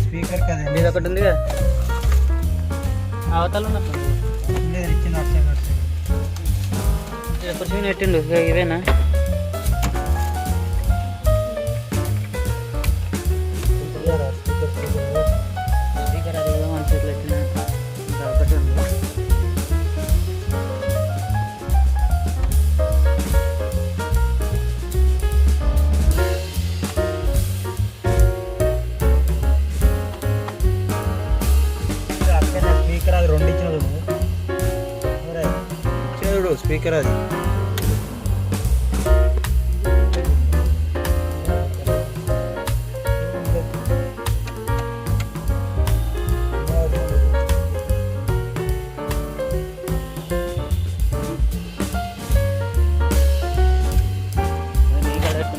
Speaker కదా ఇది ఒకటి ఉంది కదా అవతల ఉన్నట్టు కొంచెం నెట్టిండు ఇవేనా స్పీకర్ అది మన చేతిలో వచ్చిన ఇంకా ఒకటి ఉంది స్పీకర్ అది రెండు ఇచ్చిన చూడు స్పీకర్ అది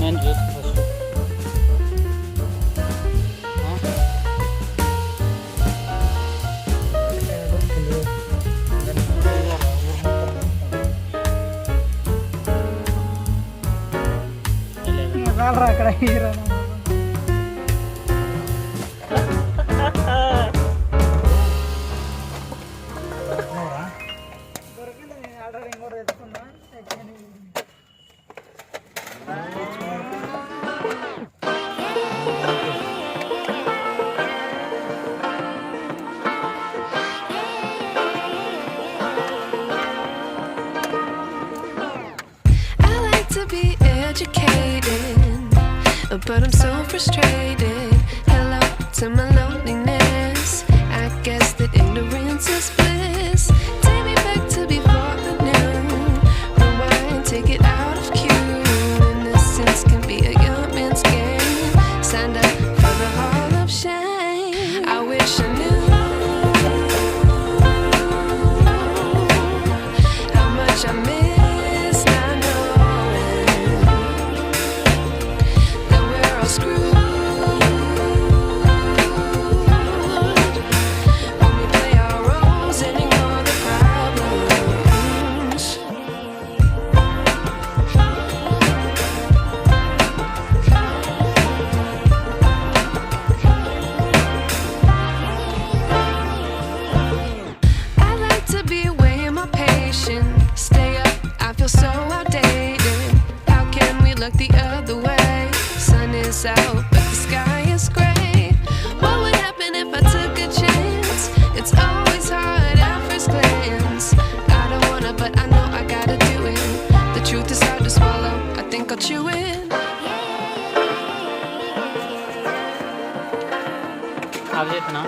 నేను చూసి ఫస్ట్ అక్కడ హీరో దొరికింది ఆల్రెడీ ఇంకోటి తెచ్చుకున్నా to be educated, but I'm so frustrated. Hello to my loneliness. I guess that ignorance is bliss. Take me back to before the noon. Rewind, take it out of cue. Innocence can be a young man's game. Signed up for the hall of shame. I wish I knew how much I miss. Stay up, I feel so outdated. How can we look the other way? Sun is out, but the sky is gray. What would happen if I took a chance? It's always hard at first glance. I don't wanna, but I know I gotta do it. The truth is hard to swallow, I think I'll chew it. Of చేస్తున్నా